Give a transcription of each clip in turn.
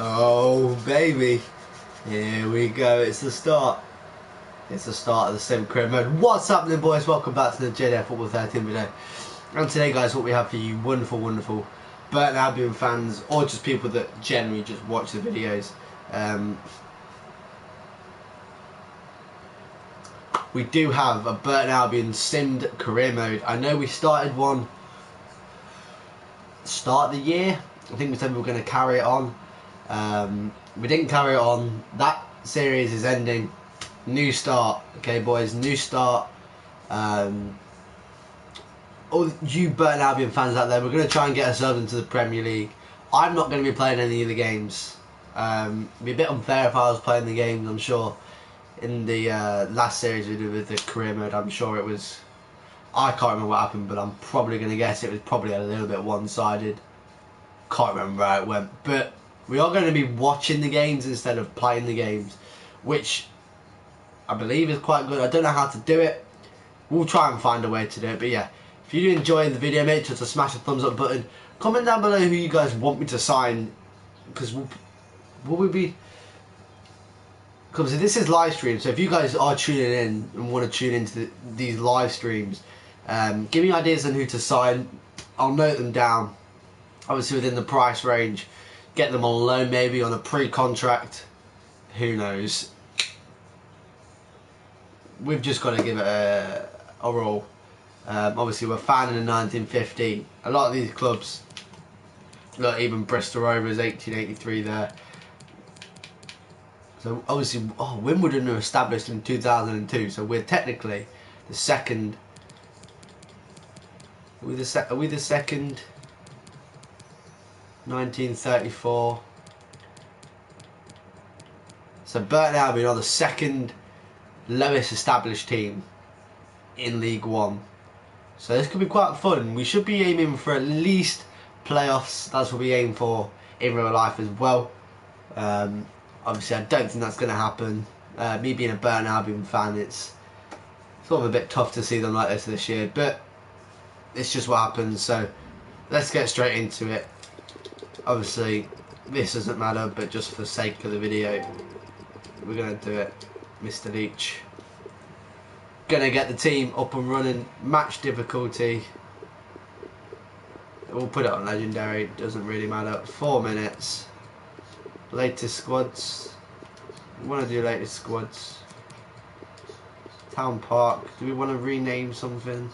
Oh baby, here we go. It's the start. It's the start of the sim career mode. What's happening, boys? Welcome back to the JDF Football 13 video. And today, guys, what we have for you, wonderful Burton Albion fans, or just people that generally just watch the videos. We do have a Burton Albion simmed career mode. I know we started one start of the year. I think we said we were going to carry it on. We didn't carry it on. That series is ending. New start. Okay, boys, new start. All you Burton Albion fans out there, we're going to try and get ourselves into the Premier League. I'm not going to be playing any of the games. It'd be a bit unfair if I was playing the games, I'm sure. In the last series we did with the career mode, I'm sure it was... I can't remember what happened, but I'm probably going to guess it was probably a little bit one-sided. Can't remember how it went. But we are going to be watching the games instead of playing the games, which I believe is quite good. I don't know how to do it. We'll try and find a way to do it. But yeah, if you do enjoy the video, make sure to smash the thumbs up button. Comment down below who you guys want me to sign, because will we be... Because this is live stream, so if you guys are tuning in and want to tune into these live streams, give me ideas on who to sign. I'll note them down, obviously within the price range. Get them on loan, maybe on a pre-contract. Who knows? We've just got to give it a roll. Obviously, we're founded in 1950. A lot of these clubs, look, even Bristol Rovers, 1883 there. So obviously, Wimbledon were established in 2002. So we're technically the second. Are we the second? 1934. So Burton Albion are the second lowest established team in League One. So this could be quite fun. We should be aiming for at least playoffs. That's what we aim for in real life as well. Obviously, I don't think that's going to happen. Me being a Burton Albion fan, it's sort of a bit tough to see them like this year, but it's just what happens. So let's get straight into it. Obviously, this doesn't matter, but just for the sake of the video, we're going to do it. Mr. Leach. Going to get the team up and running. Match difficulty. We'll put it on legendary. Doesn't really matter. 4 minutes. Latest squads. We want to do latest squads. Town Park. Do we want to rename something?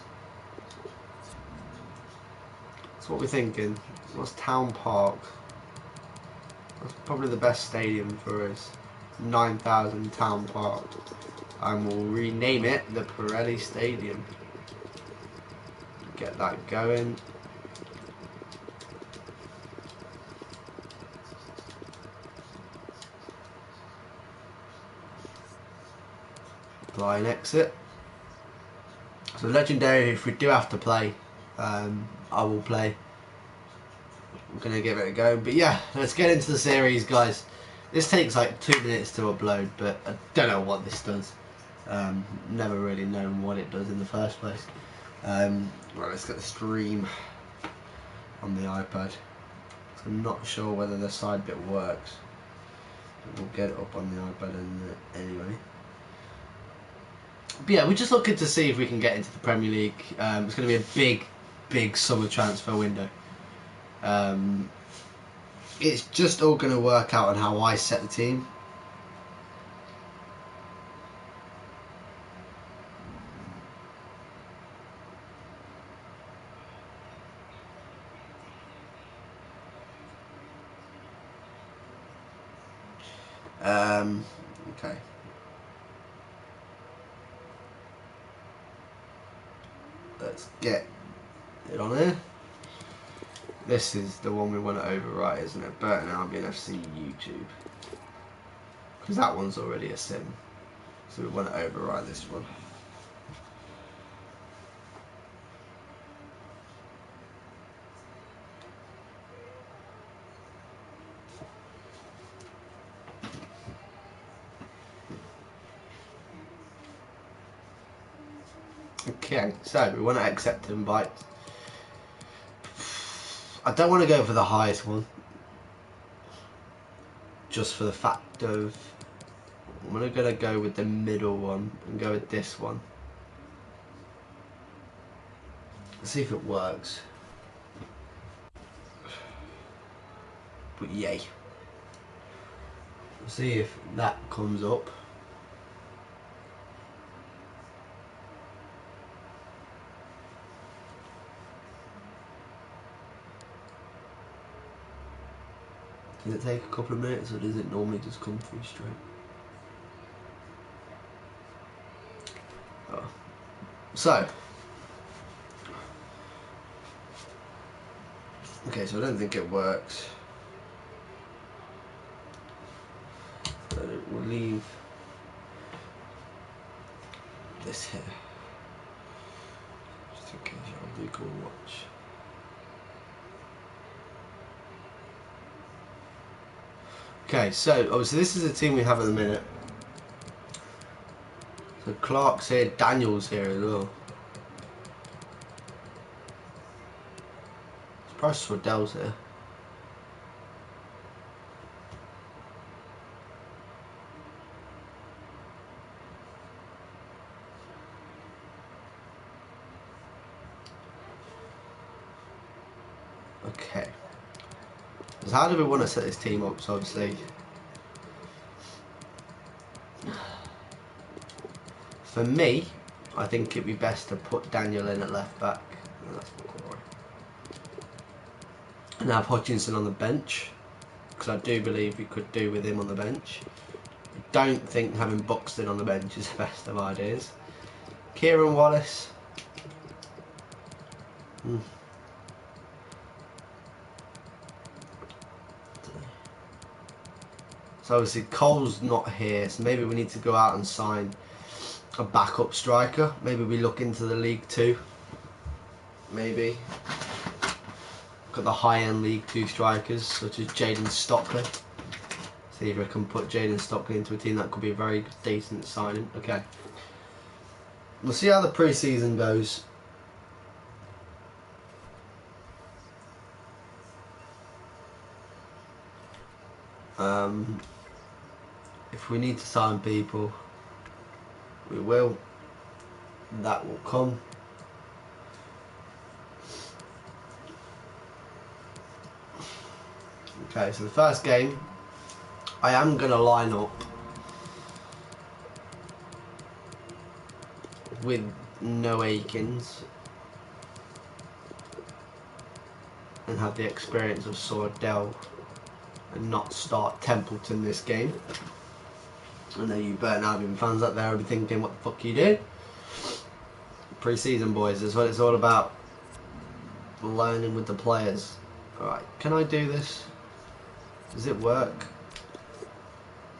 That's what we're thinking. What's Town Park? That's probably the best stadium for us. 9,000 Town Park. And we'll rename it the Pirelli Stadium. Get that going. Apply and exit. So legendary, if we do have to play, I will play. I'm going to give it a go. But yeah, let's get into the series, guys. This takes like 2 minutes to upload, but I don't know what this does. Never really known what it does in the first place. Right, let's get the stream on the iPad. I'm not sure whether the side bit works. We'll get it up on the iPad anyway. But yeah, we're just looking to see if we can get into the Premier League. It's going to be a big summer transfer window. It's just all going to work out on how I set the team. Okay. Let's get it on here. This is the one we want to overwrite, isn't it? Burton Albion FC YouTube. Because that one's already a sim. So we want to overwrite this one. Okay, so we want to accept invite. I don't want to go for the highest one. just for the fact of I'm gonna go with the middle one and go with this one. Let's see if it works. But yay. Let's see if that comes up. Does it take a couple of minutes or does it normally just come through straight? Oh. So. Okay, so I don't think it works. But we'll leave this here. Just in case I'll be cool watch. Okay, so obviously this is the team we have at the minute. So Clark's here, Daniel's here as well. Surprised Swardell's here. Okay. So how do we want to set this team up? So obviously, for me, I think it'd be best to put Daniel in at left back. And have Hodgkinson on the bench, because I do believe we could do with him on the bench. I don't think having Buxton on the bench is the best of ideas. Kieran Wallace. So obviously Cole's not here, so maybe we need to go out and sign a backup striker. Maybe we look into the League 2. Maybe. Got the high-end League 2 strikers, such as Jaden Stockley. See if I can put Jaden Stockley into a team. That could be a very decent signing. Okay. We'll see how the pre-season goes. If we need to sign people, we will. That will come. Okay, so the first game, I am going to line up with no Akins and have the experience of Swardell and not start Templeton this game. I know you Burton Albion fans out there will be thinking, what the fuck you do? Pre-season, boys, is what it's all about. Learning with the players. Alright, can I do this? Does it work?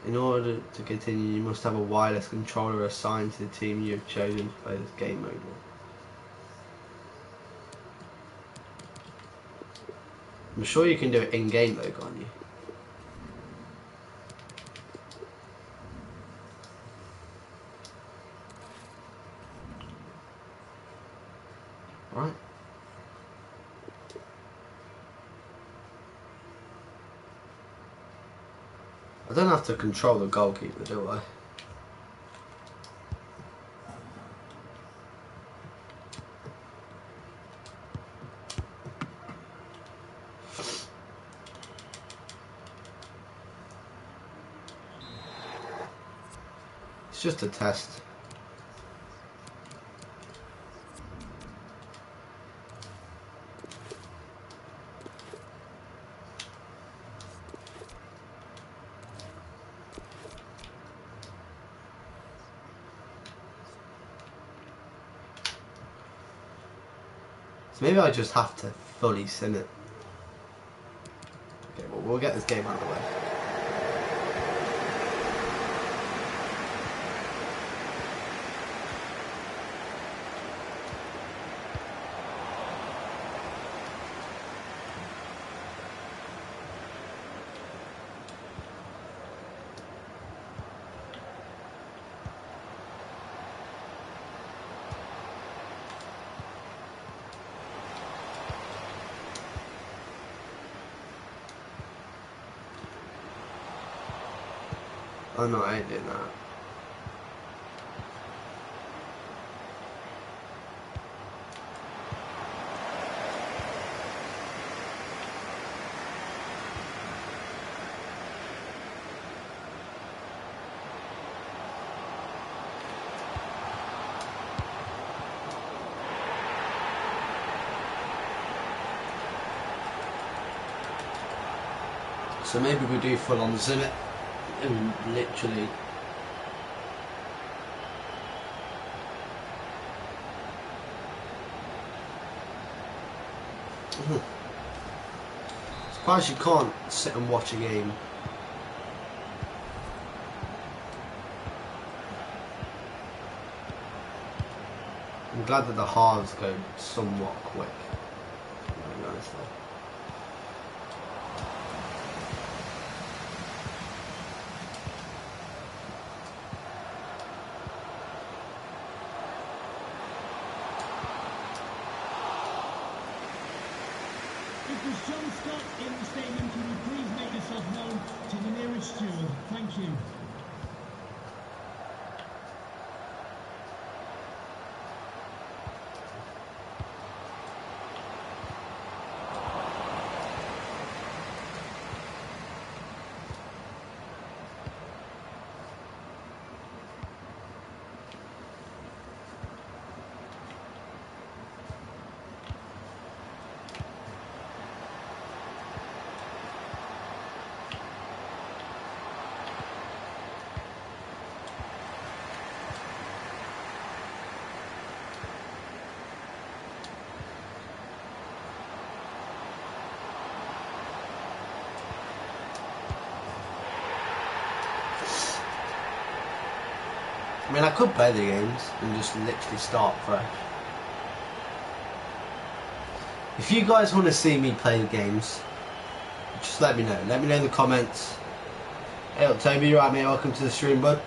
In order to continue, you must have a wireless controller assigned to the team you have chosen to play this game mode with. I'm sure you can do it in-game though, can't you? Right. I don't have to control the goalkeeper, do I? It's just a test. So maybe I just have to fully sim it. Okay, well, we'll get this game out of the way. Oh no, I ain't doing that. So maybe we do full on sim it and literally surprised you can't sit and watch a game. I'm glad that the halves go somewhat quick, very honestly. John Scott in the stadium. Can you please make yourself known to the nearest steward? Thank you. I mean, I could play the games and just literally start fresh. If you guys want to see me play the games, just let me know. Let me know in the comments. Hey, Toby, you right, mate? Welcome to the stream, bud.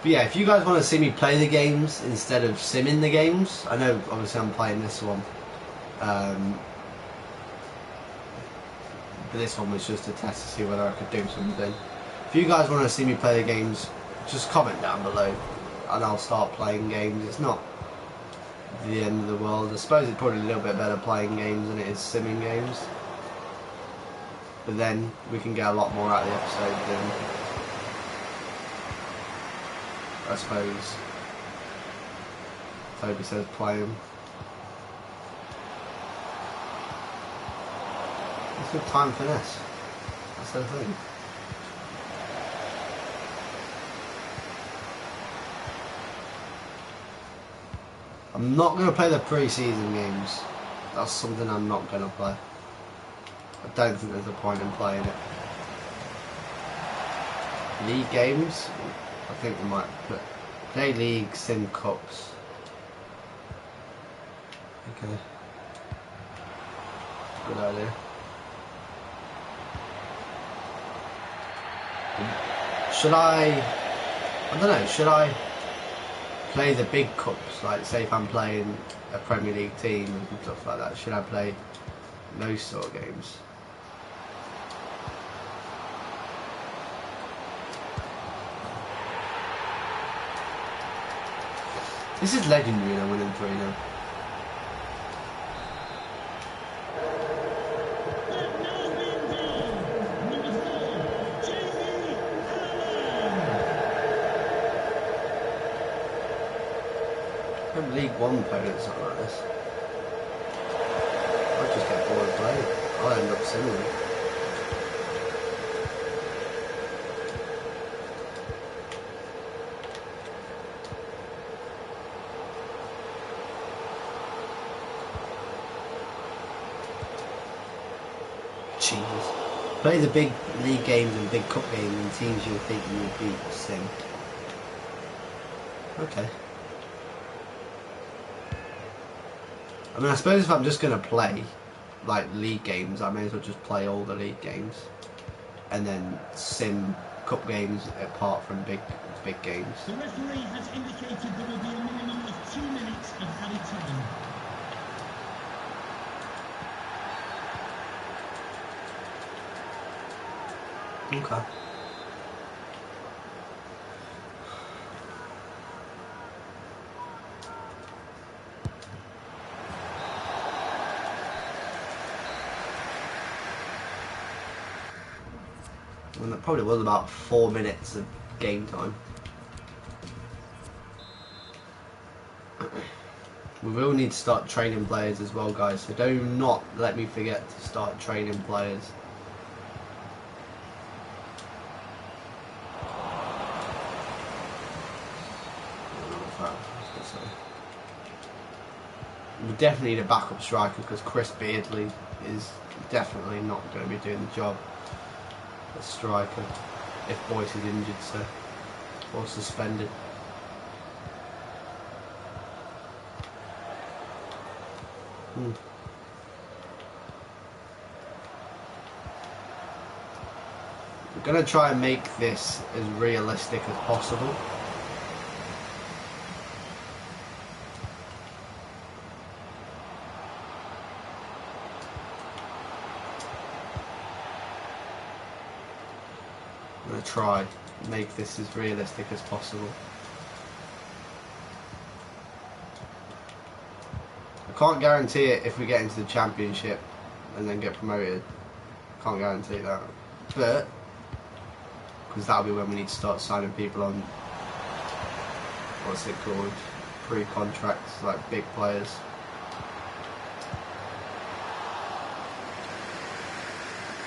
But yeah, if you guys want to see me play the games instead of simming the games, I know obviously I'm playing this one. But this one was just a test to see whether I could do something. If you guys want to see me play the games, just comment down below and I'll start playing games. It's not the end of the world. I suppose it's probably a little bit better playing games than it is simming games. But then we can get a lot more out of the episode than, I suppose, Toby says play them. It's good time finesse. That's the thing. I'm not going to play the pre-season games. That's something I'm not going to play. I don't think there's a point in playing it. League games? I think we might play League Sim Cups. Okay. Good idea. Should I don't know, should I play the big cups, like say if I'm playing a Premier League team and stuff like that, should I play those sort of games? This is legendary, I'm winning 3-0. League One playing it something like this. I'll just get bored of playing. I'll end up simming. Jesus. Play the big league games and big cup games and teams you'll think you will beat sim. Okay. I mean, I suppose if I'm just going to play, like, league games, I may as well just play all the league games. And then sim cup games apart from big games. The referee has indicated there will be a minimum of 2 minutes of added time. Okay. And that probably was about 4 minutes of game time. We will need to start training players as well, guys, so do not let me forget to start training players. We definitely need a backup striker because Chris Beardley is definitely not going to be doing the job as striker if Boyce is injured, so, or suspended. I'm going to try and make this as realistic as possible. I'm going to try and make this as realistic as possible. I can't guarantee it if we get into the championship and then get promoted. Can't guarantee that. But, because that'll be when we need to start signing people on, what's it called, pre-contracts, like big players.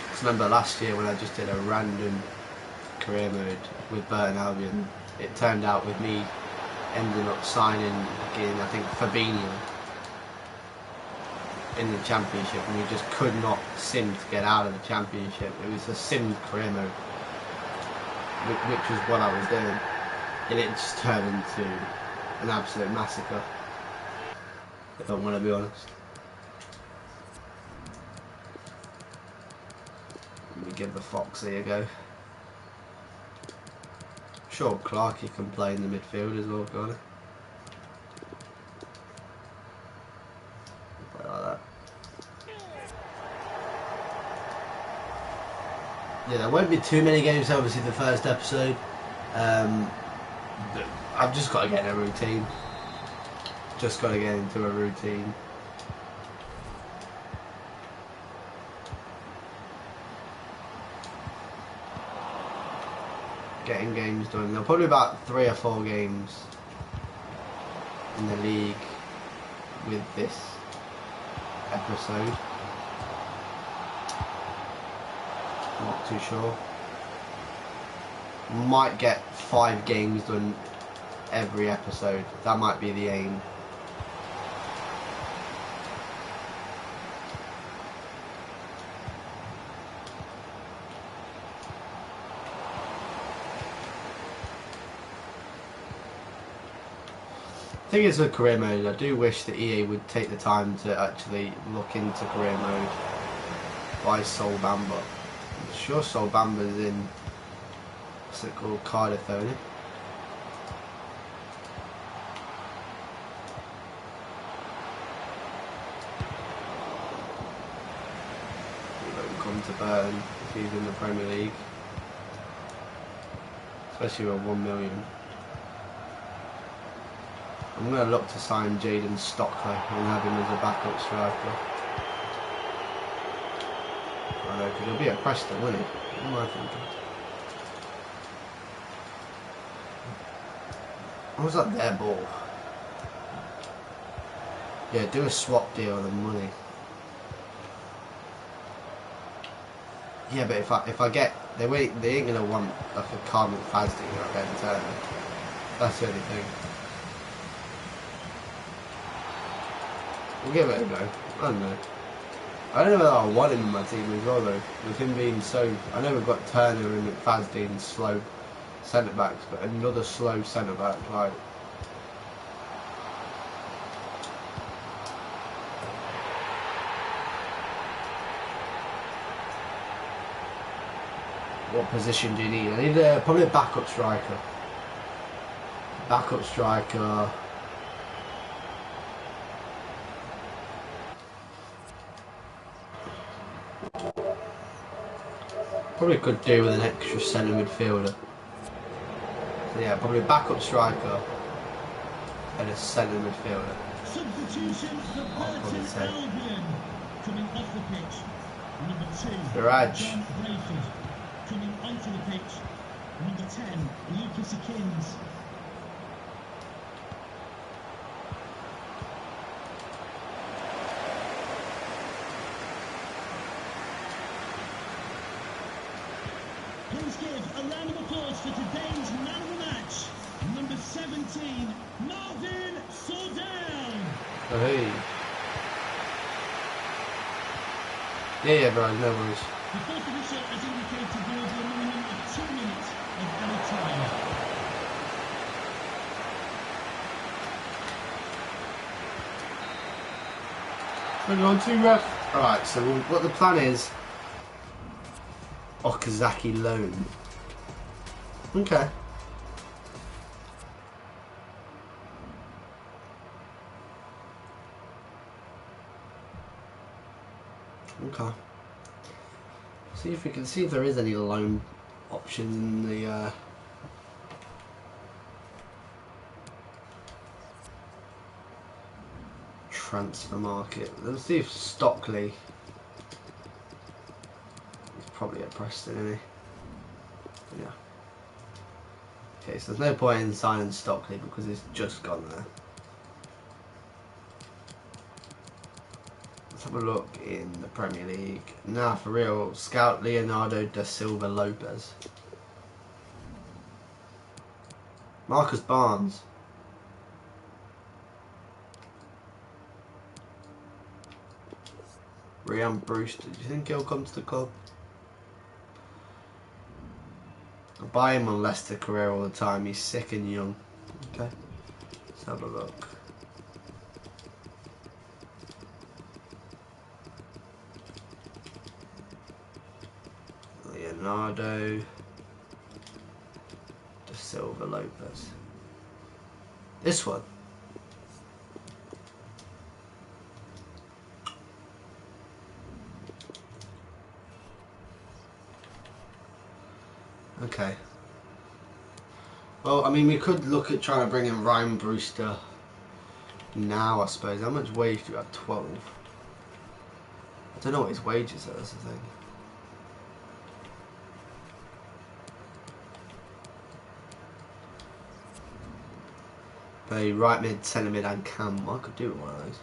Because remember last year when I just did a random career mode with Burton Albion, it turned out with me ending up signing again, I think Fabinho in the championship, and we just could not sim to get out of the championship. It was a sim career mode, which was what I was doing, and it just turned into an absolute massacre, if I want to be honest. Let me give the Foxy a go. Sure, Clarkey can play in the midfield as well, can't he? Play like that. Yeah, there won't be too many games, obviously, the first episode. But I've just got to get in a routine. Just got to get into a routine. Getting games done. There'll probably be about 3 or 4 games in the league with this episode. Not too sure. Might get 5 games done every episode. That might be the aim. The thing is with career mode, I do wish that EA would take the time to actually look into career mode by Sol Bamba. I'm sure Sol Bamba's in, what's it called, Cardiff only. He won't come to Burton if he's in the Premier League, especially with 1 million. I'm going to look to sign Jaden Stockley and have him as a backup striker. I know, because he'll be at Preston, won't he? What am I thinking? What was that their ball? Yeah, do a swap deal on the money. Yeah, but if I get, they ain't going to want like a Carmen Fazdi or a Ben Turner. That's the only thing. We'll give it a go. I don't know. I don't know whether I want him in my team as well though. With him being so... I know we've got Turner and McFadden and slow centre-backs, but another slow centre-back, like... What position do you need? I need probably a backup striker. Backup striker... Probably could do with an extra centre midfielder. So yeah, probably a backup striker and a centre midfielder. Substitutions for Burton Albion coming off the pitch. Number 2, Raj. John Brayford. Coming onto the pitch. Number 10, Lucas Akins. Please give a round of applause for today's man of the match, number 17, Marvin Sordell. Hey. Yeah, bro, no worries. The fourth official has indicated there will be a minimum of 2 minutes of added time. We're on 2 ref. Alright, so what the plan is, Okazaki loan. Okay. Okay. See if we can see if there is any loan options in the transfer market. Let's see if Stockley. He's probably at Preston, isn't he? Yeah. Okay, so there's no point in signing Stockley because he's just gone there. Let's have a look in the Premier League. Now, for real, scout Leonardo da Silva Lopez. Marcus Barnes. Ryan Brewster. Do you think he'll come to the club? I buy him on Leicester career all the time. He's sick and young. Okay. Let's have a look. Leonardo da Silva Lopez. This one. Okay. Well, I mean, we could look at trying to bring in Ryan Brewster now, I suppose. How much wage do you have? 12. I don't know what his wages are, that's the thing. Play right mid, centre mid and cam. I could do with one of those.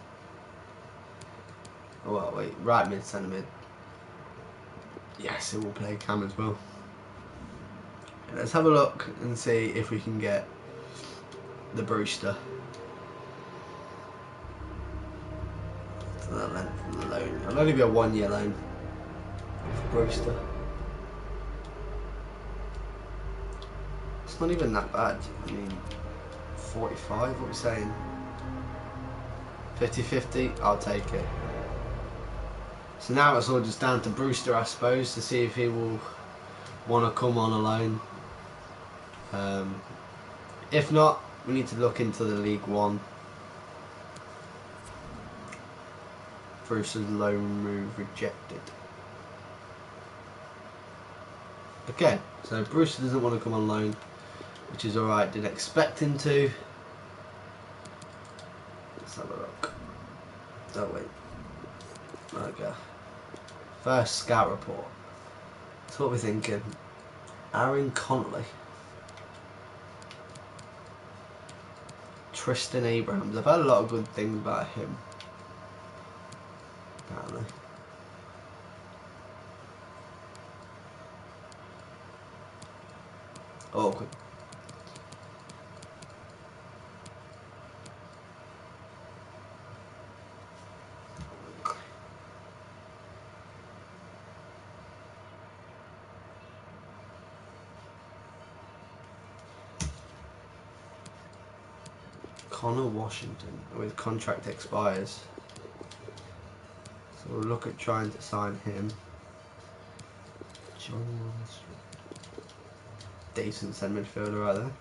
Oh, well, wait. Right mid, centre mid. Yes, it will play cam as well. Let's have a look and see if we can get the Brewster to the length of the loan. It'll only be a 1-year loan for Brewster. It's not even that bad. I mean, 45, what are we saying? 50-50, I'll take it. So now it's all just down to Brewster, I suppose, to see if he will want to come on a loan. If not, we need to look into the League One. Brewster's loan move rejected. Okay, so Brewster doesn't want to come on loan, which is alright, didn't expect him to. Let's have a look. Oh wait. Okay. First scout report. That's what we're thinking. Aaron Connolly. Tristan Abrahams. I've heard a lot of good things about him. Apparently. Awkward. Connor Washington, with contract expires. So we'll look at trying to sign him. John decent centre midfielder right there.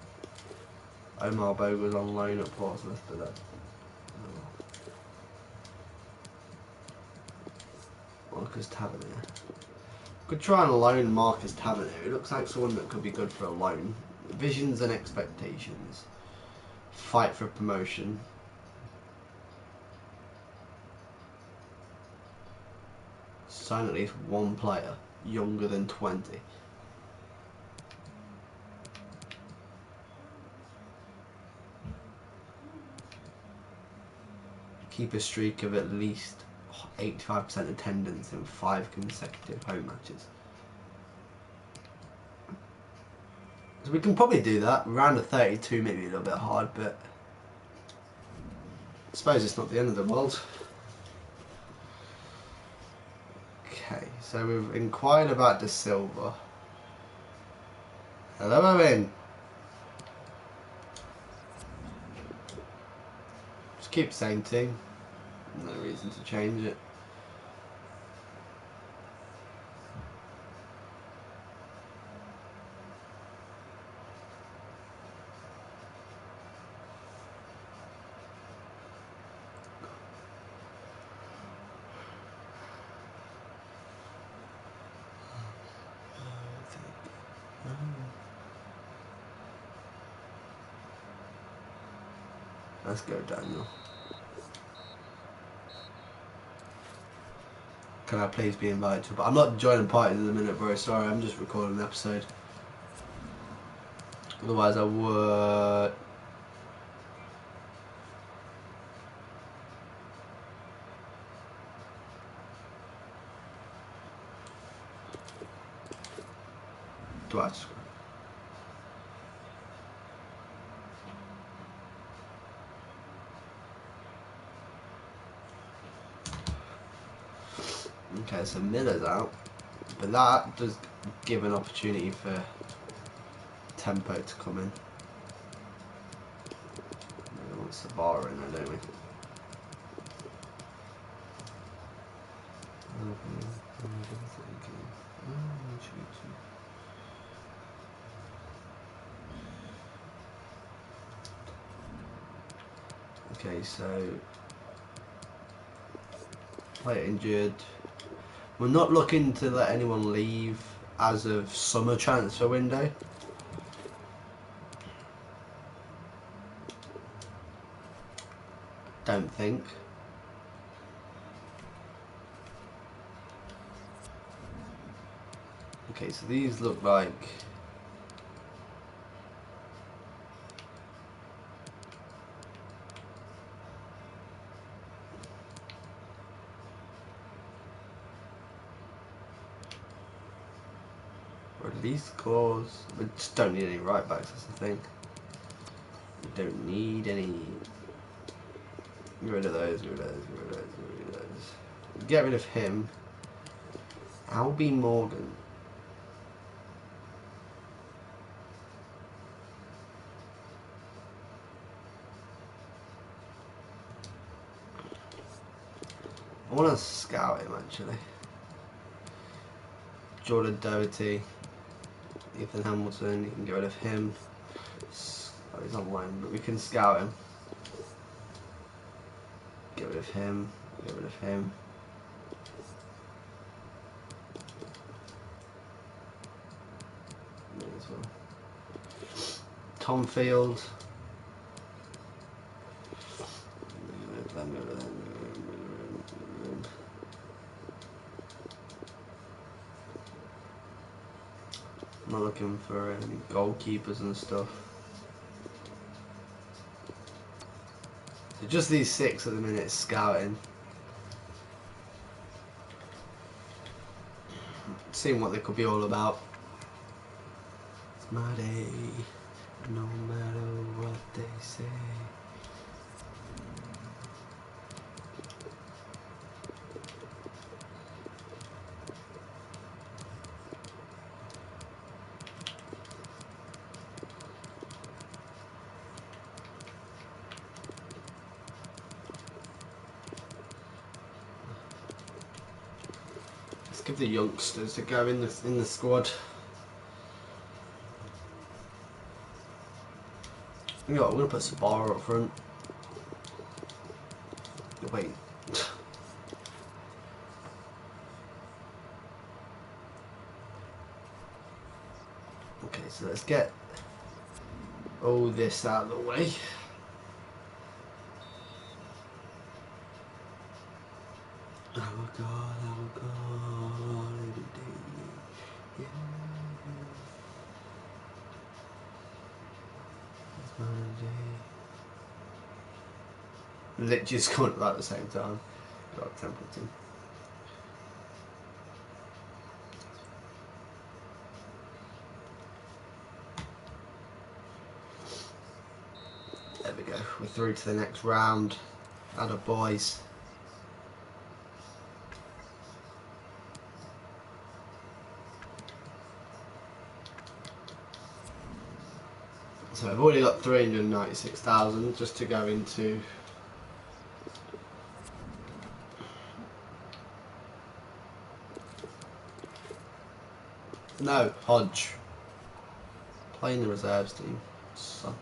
Omar Bogle's on loan at Portsmouth, but that. Marcus Tavernier. Could try and loan Marcus Tavernier. He looks like someone that could be good for a loan. Visions and expectations. Fight for promotion. Sign at least one player younger than 20. keep a streak of at least 85% attendance in 5 consecutive home matches. So we can probably do that. Round of 32 maybe a little bit hard, but I suppose it's not the end of the world. Okay, so we've inquired about De Silva. Hello, Owen. Just keep the same thing. No reason to change it. Let's go, Daniel. Can I please be invited to? But I'm not joining parties in a minute, bro. Sorry, I'm just recording an episode. Otherwise, I would. Do I just... Okay, so Miller's out, but that does give an opportunity for tempo to come in. We want Savara in there, don't we? Okay, so player injured. We're not looking to let anyone leave as of summer transfer window. Don't think. Okay, so these look like release clause. We just don't need any right backs, that's the thing. We don't need any. Get rid of those, get rid of those, get rid of those, get rid of those. Get rid of him. Albie Morgan. I want to scout him actually. Jordan Doherty, Ethan Hamilton, you can get rid of him. Oh, he's on loan, but we can scout him. Get rid of him, get rid of him. Me as well. Tom Field. I'm not looking for any goalkeepers and stuff. So just these 6 at the minute scouting. Seeing what they could be all about. It's my day, no matter what they say. Let's give the youngsters a go in the squad. You know what, I'm gonna put Sabara up front. Wait. Okay, so let's get all this out of the way. Oh God, oh God, every day, yeah. It's my day. literally scored at the same time. Got Templeton. There we go. We're through to the next round. Atta boys. So I've already got 396,000 just to go into no, Hodge. Playing the reserves team. So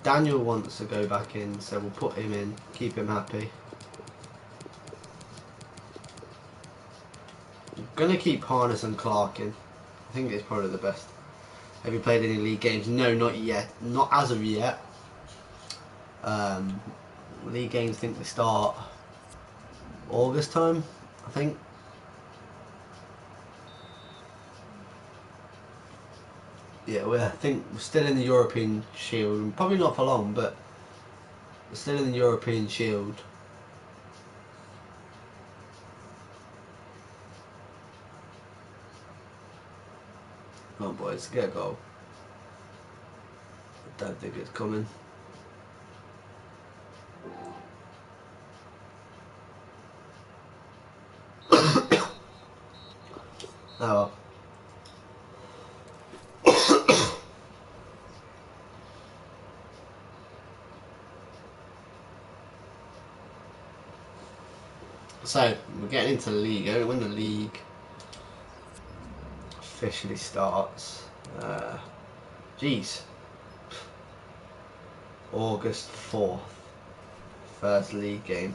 Daniel wants to go back in, so we'll put him in, keep him happy. I'm gonna keep Harness and Clark in. I think it's probably the best. Have you played any league games? No, not yet. Not as of yet. League games, I think they start August time, I think. Yeah, I think we're still in the European Shield. Probably not for long, but we're still in the European Shield. Come on, boys, get a goal. I don't think it's coming. Oh well. So, we're getting into the league. When the league officially starts, August 4th, first league game.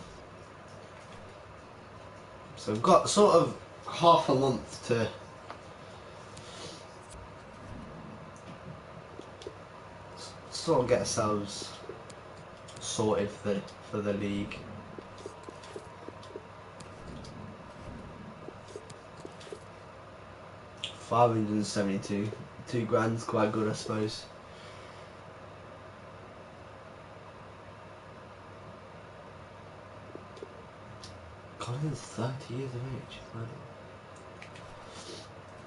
So we've got sort of half a month to sort of get ourselves sorted for the league. $572, £2 quite good, I suppose. Colin's 30 years of age.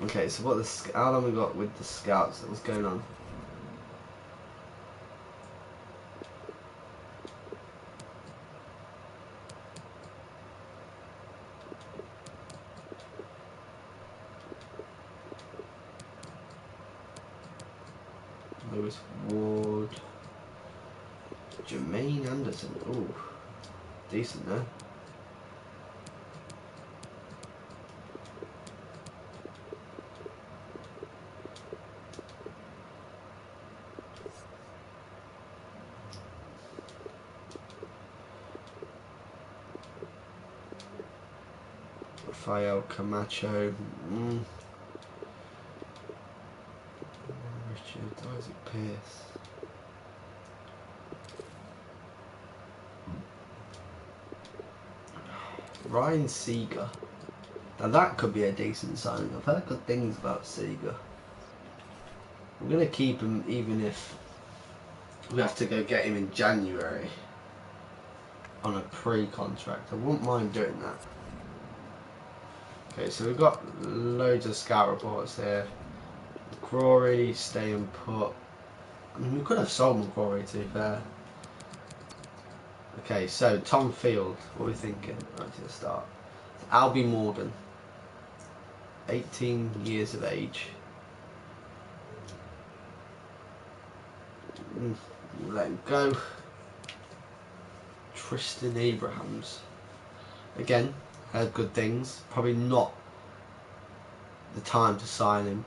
Okay, so how long we got with the scouts? What's going on? Lewis Ward, Jermaine Anderson. Ooh, decent there. Rafael Camacho. Richard Isaac Pierce. Ryan Seeger. Now that could be a decent signing. I've heard good things about Seeger. We're going to keep him even if we have to go get him in January on a pre-contract. I wouldn't mind doing that. Okay, so we've got loads of scout reports here. McCrory, staying put. I mean, we could have sold McCrory, to be fair. Okay, so Tom Field, what are we thinking? Right to the start. Albie Morgan, 18 years of age. Let him go. Tristan Abrahams. Again, heard good things. Probably not the time to sign him.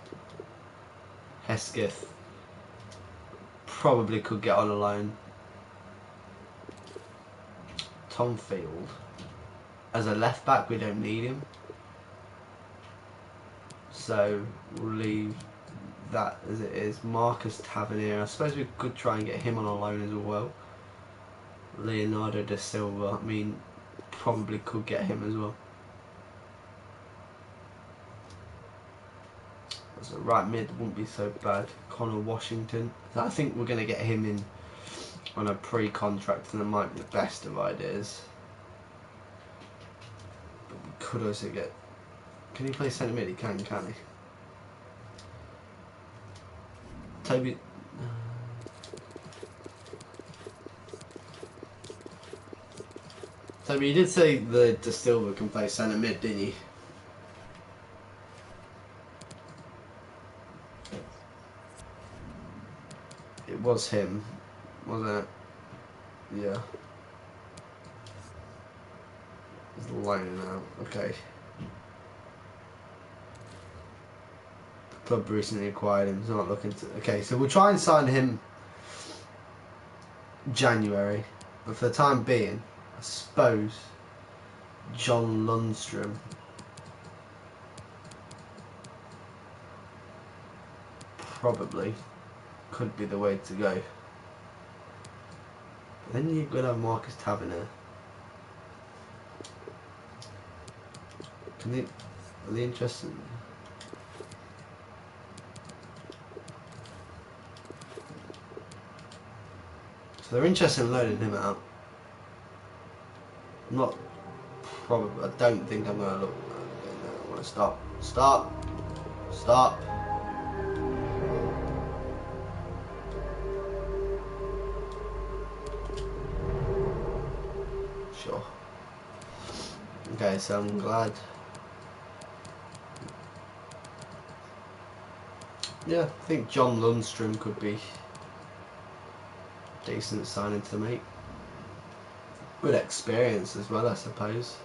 Hesketh probably could get on a loan. Tom Field. As a left back, we don't need him. So we'll leave that as it is. Marcus Tavernier. I suppose we could try and get him on a loan as well. Leonardo da Silva. I mean, probably could get him as well. So right mid wouldn't be so bad. Connor Washington. I think we're going to get him in on a pre-contract, and it might be the best of ideas. But we could also get... Can he play centre mid? He can he? Toby... Toby, you did say the De Silva can play centre mid, didn't you? It was him, wasn't it? Yeah. He's loaning out. Okay. The club recently acquired him. He's not looking to... Okay, so we'll try and sign him January. But for the time being, I suppose John Lundstrom probably could be the way to go. But then you're going to have Marcus Tavernier. Are they interested? So they're interested in loading him out. I'm not probably. I don't think I'm going to look. I want to stop. Stop. Sure. Okay, so I'm glad. Yeah, I think John Lundstrom could be a decent signing to make. Good experience as well, I suppose.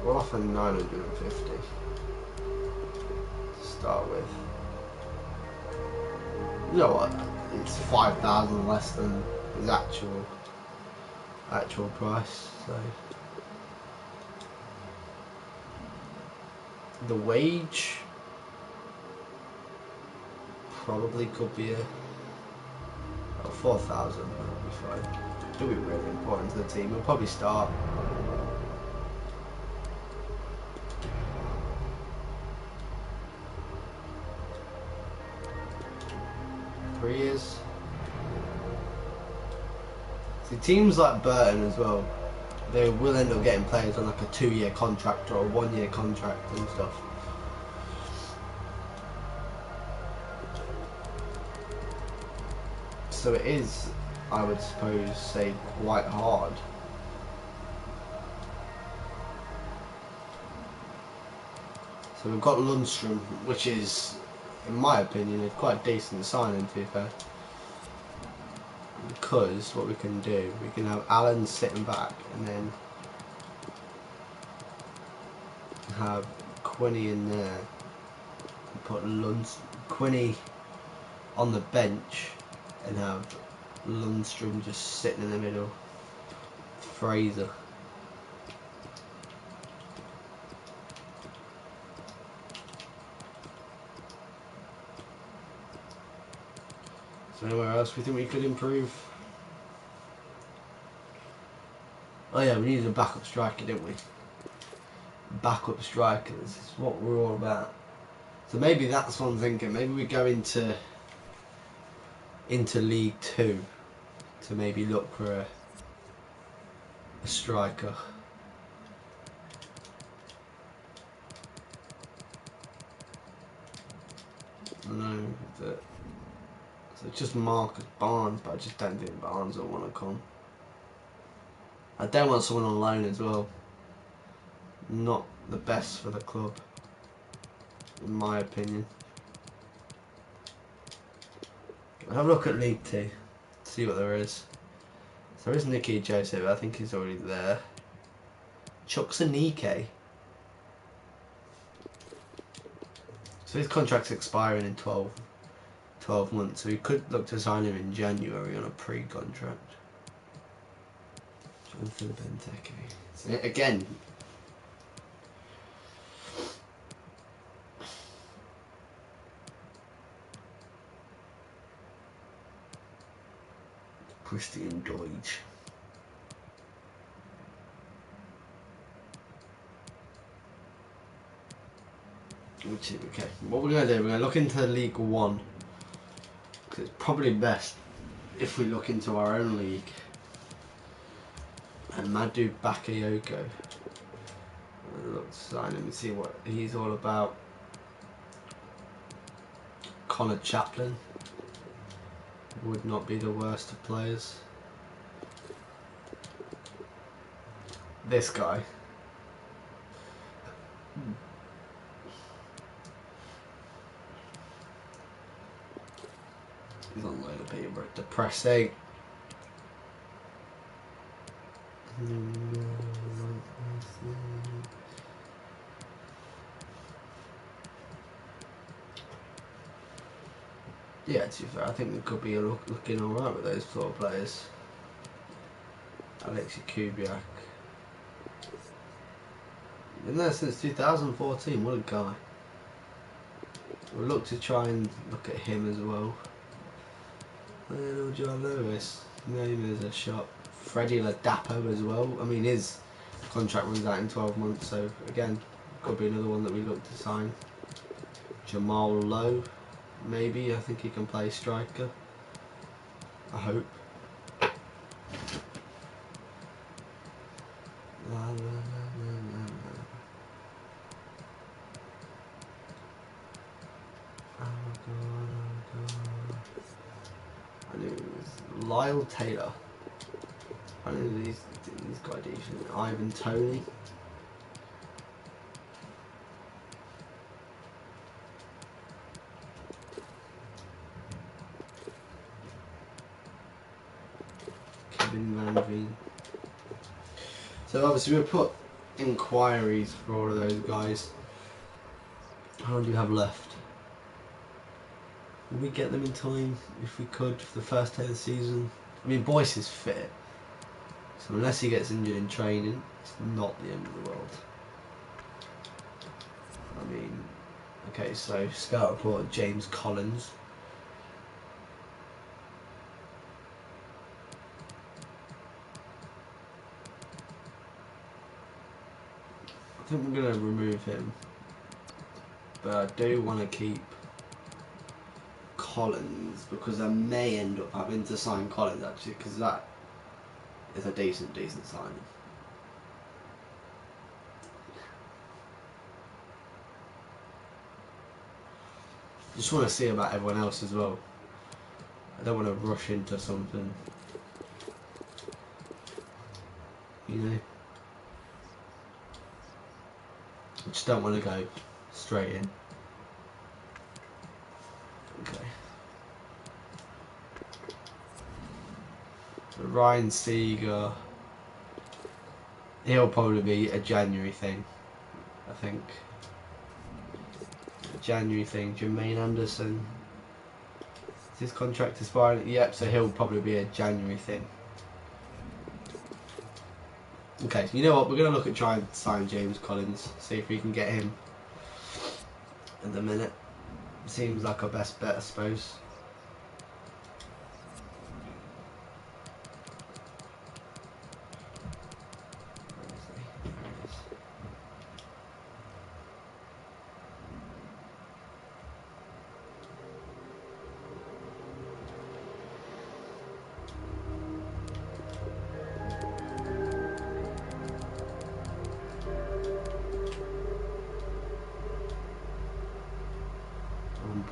We'll offer 950 to start with. You know what? It's 5,000 less than his actual price. So the wage probably could be a 4,000. That'll be fine. It'll be really important to the team. We'll probably start. Years. See, teams like Burton as well, they will end up getting players on like a 2-year contract or a 1-year contract and stuff. So it is, I would suppose, say quite hard. So we've got Lundstrom, which is, in my opinion, a quite decent signing, to be fair. Because what we can do, we can have Allen sitting back and then have Quinny in there. And put Quinny on the bench and have Lundstrom just sitting in the middle. Fraser. So anywhere else we think we could improve? Oh yeah, we needed a backup striker, didn't we? Backup strikers is what we're all about. So maybe that's what I'm thinking. Maybe we go into League 2 to maybe look for a striker. I know that. So it's just Marcus Barnes, but I just don't think Barnes will want to come. I don't want someone on loan as well. Not the best for the club, in my opinion. I'll have a look at League 2, see what there is. So there is Nicky Joseph, I think he's already there. Chucksanike. So his contract's expiring in 12 months, so we could look to sign him in January on a pre-contract. Jonathan Benteke. So again, Christian Deutsch. Okay, what we're going to do, we're going to look into League One. Because it's probably best if we look into our own league. And Madu Bakayoko. Look, sign him and see what he's all about. Connor Chaplin would not be the worst of players. This guy. He's on load of people. Depressing. Yeah, to be fair, I think we could be looking alright with those sort of players. Alexei Kubiak. Been there since 2014, what a guy. We'll look to try and look at him as well. Little John Lewis, name is a shot. Freddie Ladapo as well. I mean, his contract runs out in 12 months, so again, could be another one that we look to sign. Jamal Lowe, maybe. I think he can play striker. I hope. I knew it was Lyle Taylor. I know he's quite decent. Ivan Toney. Kevin Van Veen. So obviously we'll put inquiries for all of those guys. How long do you have left? Will we get them in time if we could for the first day of the season? I mean, Boyce is fit, so unless he gets injured in training, it's not the end of the world. I mean, okay, so scout report James Collins. I think we're going to remove him, but I do want to keep Collins because I may end up having to sign Collins actually, because that is a decent signing. Just want to see about everyone else as well. I don't want to rush into something, you know. I just don't want to go straight in. Okay. So Ryan Seeger, he'll probably be a January thing, I think. A January thing. Jermaine Anderson, is his contract expiring? Yep, so he'll probably be a January thing. Okay, so you know what, we're going to look at trying to sign James Collins, see if we can get him at the minute. Seems like our best bet, I suppose.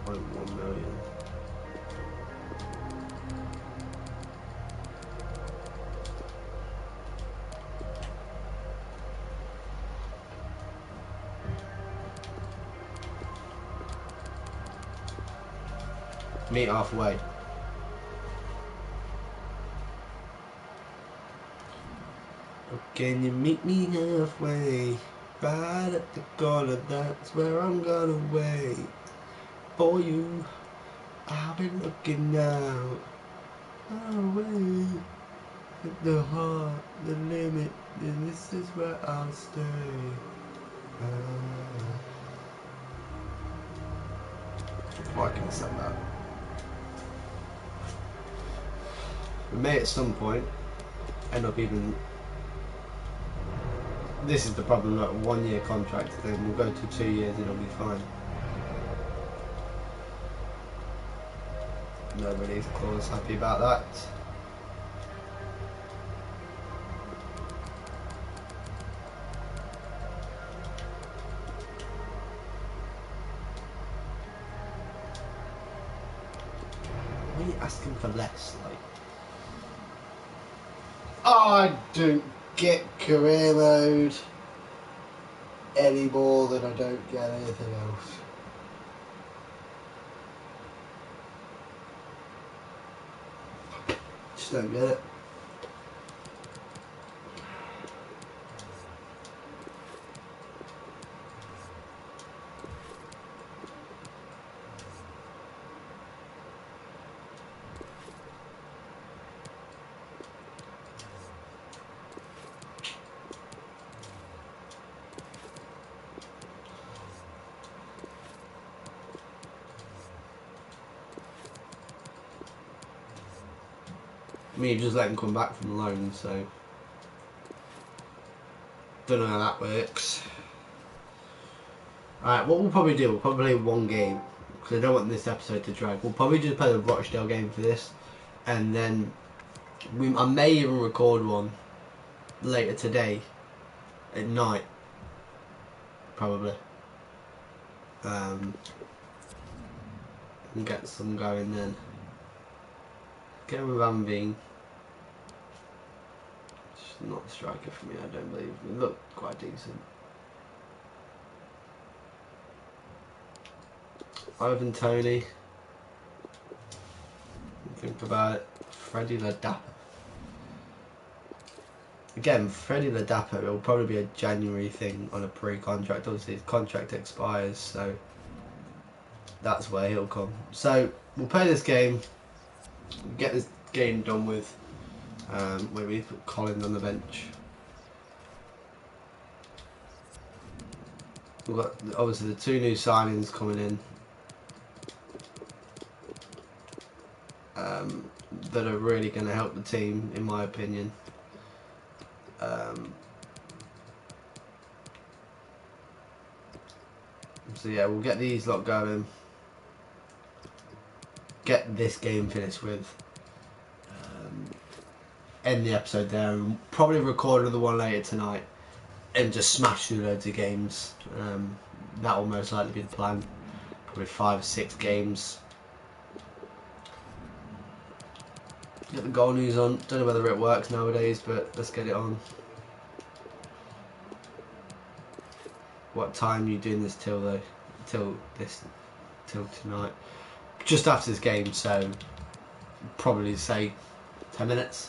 $1.1 million. Meet halfway. Can you meet me halfway? Right at the corner, that's where I'm gonna wait for you. I've been looking out, away at the heart, the limit, and this is where I'll stay. Why can I say that? We may at some point end up even. This is the problem, like 1 year contract, then we'll go to 2 years and it'll be fine. Nobody's claws happy about that. Why are you asking for less? Like, I don't get career mode any more than I don't get anything else. Just don't get it. I mean, you just let him come back from loan, so don't know how that works. Alright, what we'll probably do, we'll probably play one game, because I don't want this episode to drag. We'll probably just play the Rochdale game for this, and then I may even record one later today at night, probably, and get some going then. Get with Van Veen. It's not a striker for me, I don't believe. It looked quite decent. Ivan Toney. Think about it. Freddie Ladapper. Again, Freddie Ladapper, it'll probably be a January thing on a pre-contract. Obviously his contract expires, so that's where he'll come. So we'll play this game, get this game done with. Where we put Collins on the bench. We've got obviously the two new signings coming in that are really going to help the team, in my opinion. So yeah, we'll get these lot going. Get this game finished with. End the episode there, and probably record another one later tonight and just smash through loads of games. That will most likely be the plan. Probably 5 or 6 games. Get the goal news on. Don't know whether it works nowadays, but let's get it on. What time are you doing this till though? Till tonight. Just after this game, so probably say 10 minutes.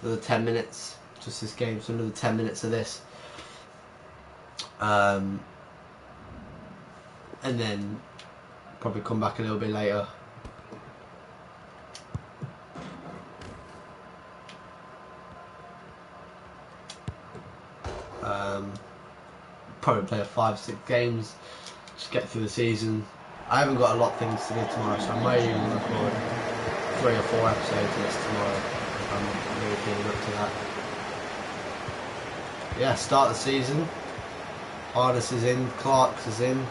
Another 10 minutes, just this game, so another 10 minutes of this. And then probably come back a little bit later. Probably play 5 or 6 games, just get through the season. I haven't got a lot of things to do tomorrow, so I might even record 3 or 4 episodes of this tomorrow. I'm really feeling up to that. Yeah, start the season. Arnis is in, Clarks is in,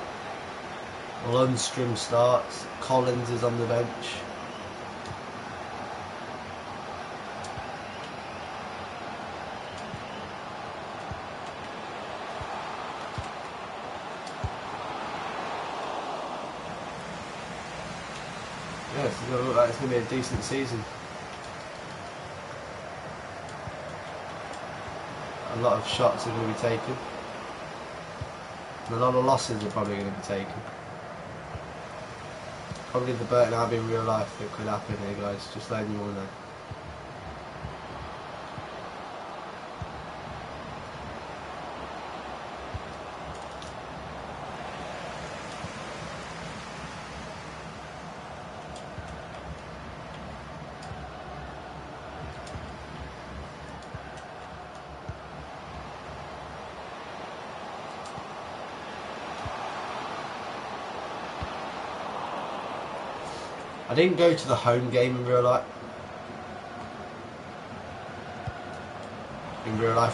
Lundstrom starts, Collins is on the bench. Yeah, it's going to look like it's going to be a decent season. A lot of shots are going to be taken. And a lot of losses are probably going to be taken. Probably the Burton Albion in real life that could happen here, guys. Just letting you all know. I didn't go to the home game in real life.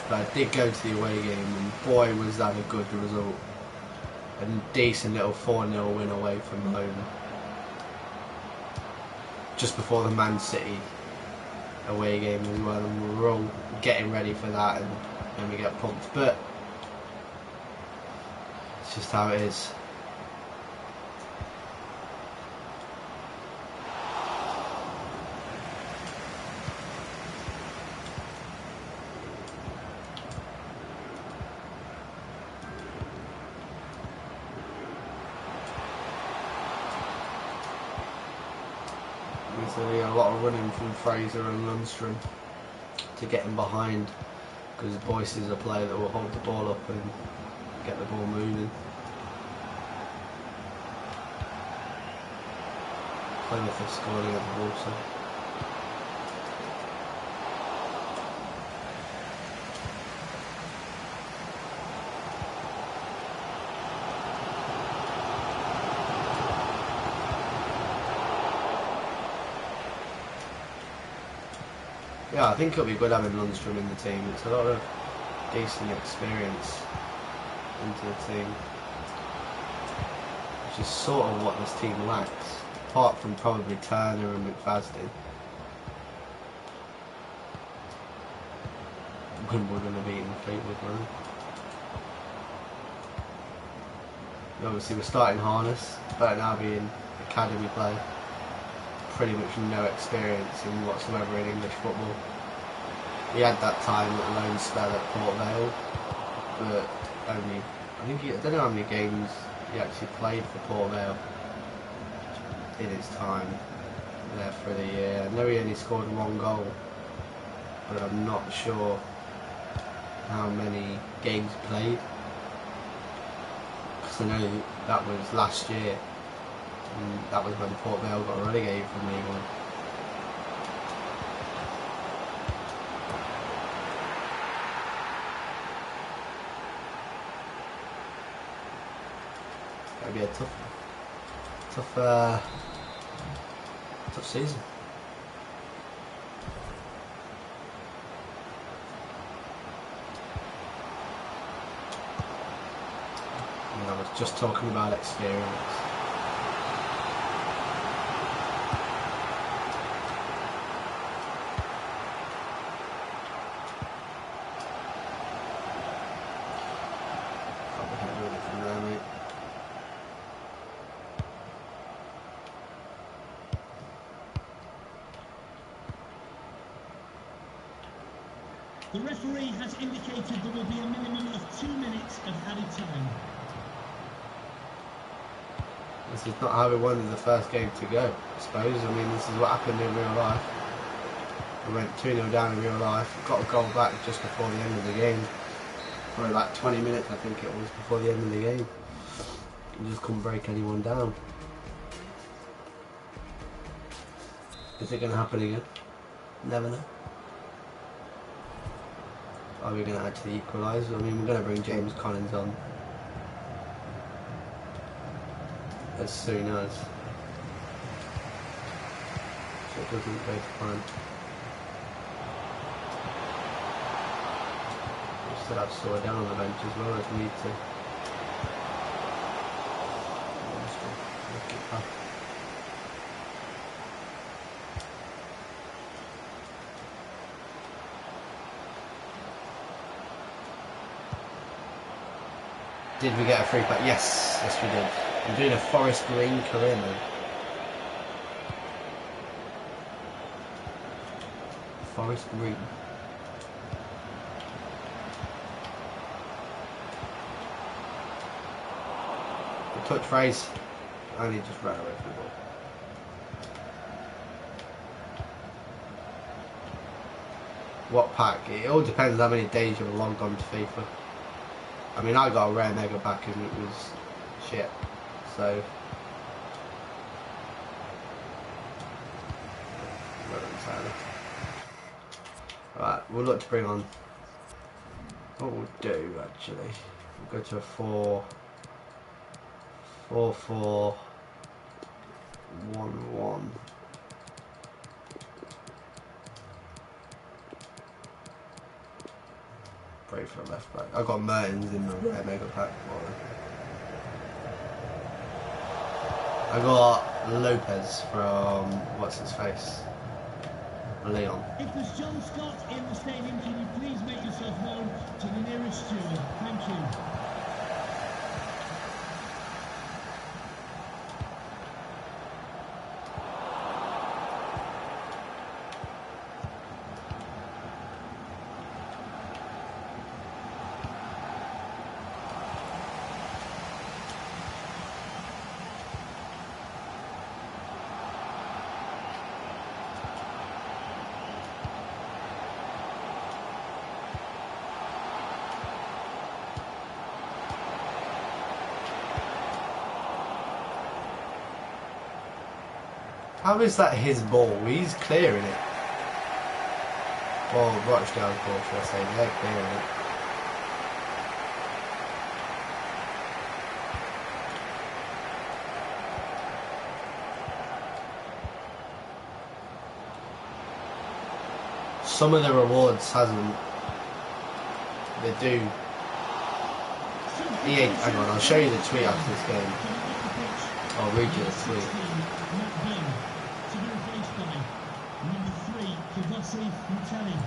But I did go to the away game, and boy was that a good result. A decent little 4-0 win away from home. just before the Man City away game as well, and we were all getting ready for that, and then we get pumped. But it's just how it is. So we got a lot of running from Fraser and Lundstrom to get him behind, because Boyce is a player that will hold the ball up and get the ball moving. Plymouth have scored against Walsall. Yeah, I think it'll be good having Lundstrom in the team. It's a lot of decent experience into the team, which is sort of what this team lacks, apart from probably Turner and McFadden. Wimbledon have beaten Fleetwood, man. Obviously we're starting Harness, but now being academy player. Pretty much no experience in whatsoever in English football. He had that time at a loan spell at Port Vale, but only, I don't know how many games he actually played for Port Vale in his time there for the year. I know he only scored 1 goal, but I'm not sure how many games he played, because I know that was last year. And that was when Port Vale got relegated from League One. It's going to be a tough season. And I was just talking about experience. The referee has indicated there will be a minimum of 2 minutes of added time. This is not how we wanted the first game to go, I suppose. I mean, this is what happened in real life. We went 2-0 down in real life, got a goal back just before the end of the game. Probably like 20 minutes, I think it was, before the end of the game. You just couldn't break anyone down. Is it going to happen again? Never know. Are we going to actually equalise? I mean, we're going to bring James Collins on as soon as. So it doesn't go to plan. We still have Saw down on the bench as well if we need to. Did we get a free pack? Yes, yes we did. I'm doing a Forest Green career mode. Forest Green. The touch phrase. I only just ran away from the ball. What pack? It all depends how many days you're logged on to FIFA. I mean, I got a rare mega pack and it was shit, so. Right, we'll look to bring on. What we'll do actually, we'll go to a 4-4-1-1. Pray for a left back. I got Mertens in the rare mega pack. I got Lopez from what's his face? Leon. If there's John Scott in the stadium, can you please make yourself known to the nearest steward? Thank you. How is that his ball? He's clearing it. Well, Rochdale's ball, should I say? They're clearing it. Some of the rewards hasn't. They do. EA, hang on, I'll show you the tweet after this game. I'll read you the tweet. To be replaced by number 3, Kivasi Mutali.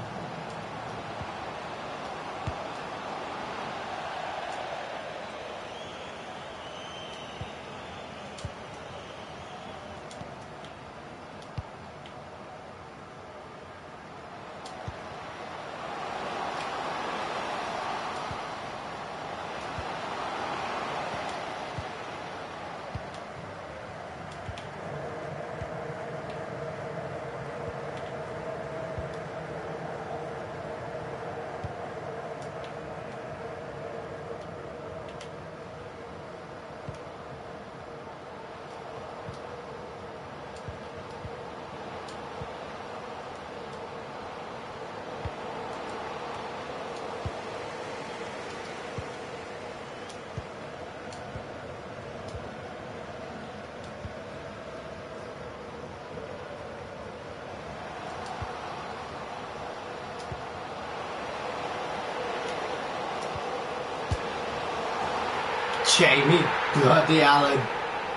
Jamie bloody Allen.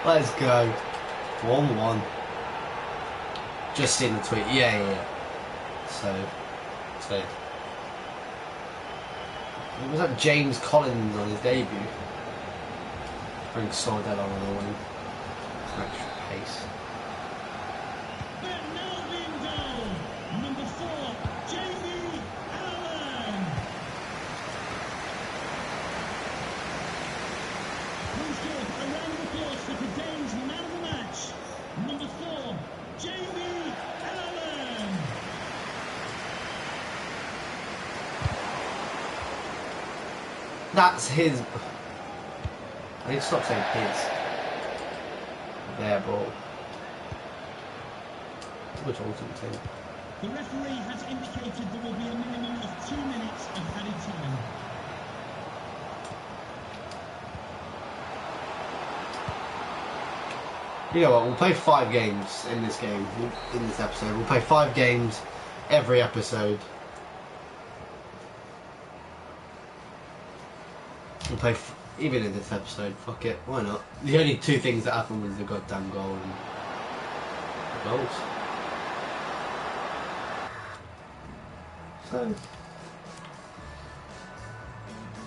Let's go. 1-1. Just seen the tweet. Yeah. So it was like James Collins on his debut. Bring Sordell on the wing. Extra pace. Burton albion goal. Number 4, Jamie Allen. Please give a round of applause for today's man of the match. Number 4, Jamie Allen. That's his. I need to stop saying his. Their ball. Which ultimate team? The referee has indicated there will be a minimum of 2 minutes of added time. You know what? We'll play 5 games in this game. In this episode, we'll play 5 games every episode. We'll play even in this episode. Fuck it, why not? The only 2 things that happened was the goddamn goal and the goals. So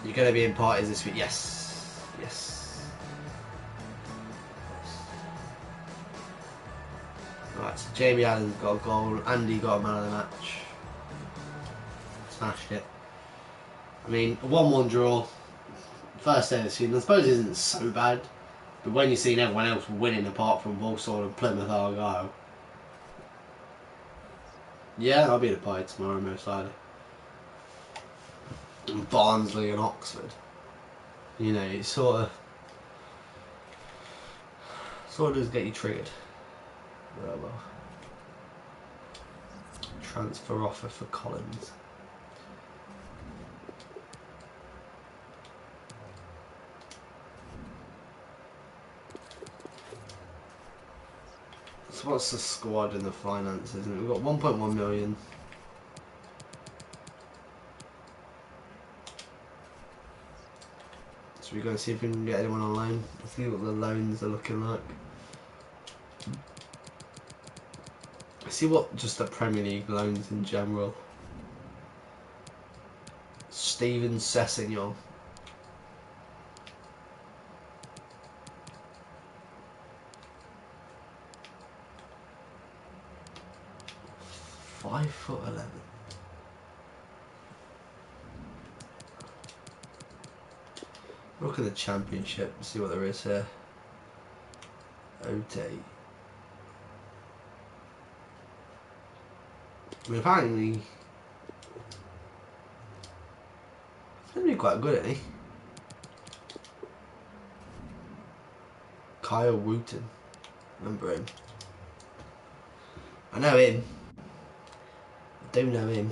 you're going to be in parties this week? Yes. Right, so Jamie Allen's got a goal. Andy got a man of the match. Smashed it. I mean, a 1-1 draw. First day of the season, I suppose, isn't so bad. But when you've seen everyone else winning apart from Walsall and Plymouth Argyle. Yeah, I'll be at a party tomorrow, most likely. And Barnsley and Oxford. You know, it sort of does get you triggered. Oh well. Transfer offer for Collins. So what's the squad and the finances? We've got 1.1 million. So we're going to see if we can get anyone on loan. Let's see what the loans are looking like. See what just the Premier League loans in general. Steven Sessegnon. $5'11". Look at the Championship and see what there is here. Ote. I mean, apparently he's going to be quite good, isn't he? Kyle Wooten. Remember him? I know him. I don't know him.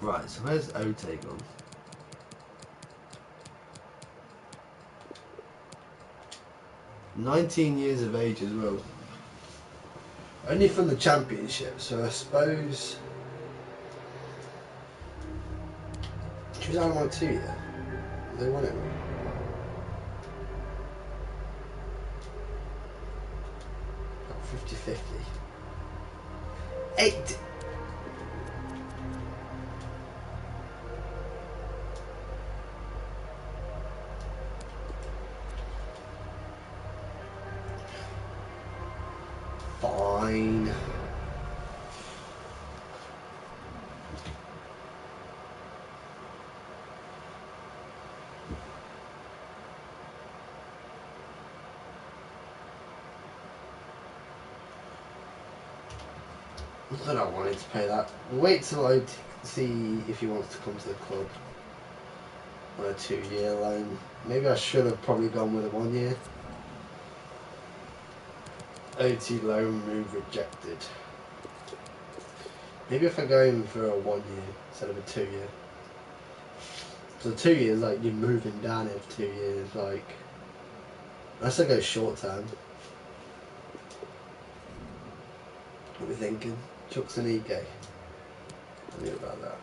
Right, so where's Ote gone? "19 years of age as well. Only from the Championship, so I suppose she was out of my 2 year. They won it. 50-50. 8. Fine. I don't want him to pay that. Wait till I see if he wants to come to the club on a 2-year loan. Maybe I should have probably gone with a 1 year. OT loan move rejected. Maybe if I go in for a 1 year instead of a 2 year. So 2 years, like, you're moving down in 2 years, like, unless I go short term. What are we thinking? Chucks and Ike. I knew about that.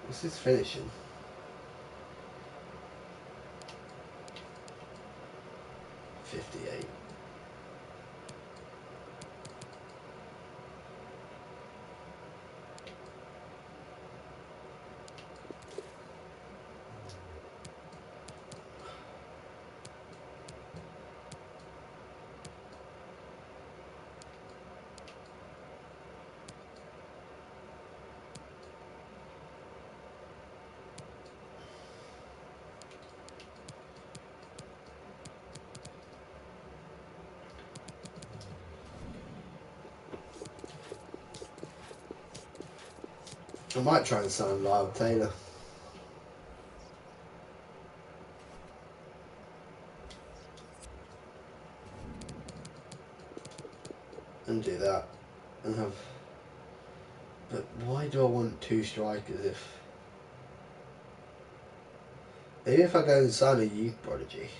What's his finishing? 58. I might try and sign Lyle Taylor. And do that. And have... But why do I want 2 strikers if... Maybe if I go and sign a youth prodigy.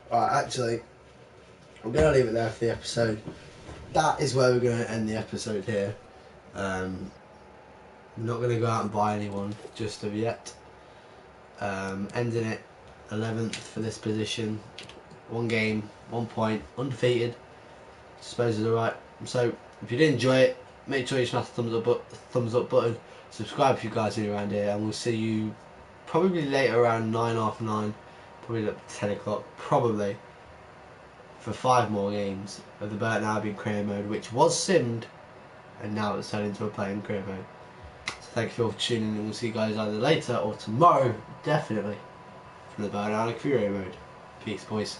Right, actually, I'm going to leave it there for the episode. That is where we're going to end the episode here. We're not going to go out and buy anyone just of yet. Ending it 11th for this position. 1 game, 1 point, undefeated. Suppose is alright. So, if you did enjoy it, make sure you smash the thumbs up button. Subscribe if you guys are new around here, and we'll see you probably later around 9, half 9. Probably like 10 o'clock, probably, for 5 more games of the Burton Albion career mode, which was simmed, and now it's turned into a playing career mode. So thank you all for tuning in, and we'll see you guys either later or tomorrow, definitely, from the Burton Albion career mode. Peace, boys.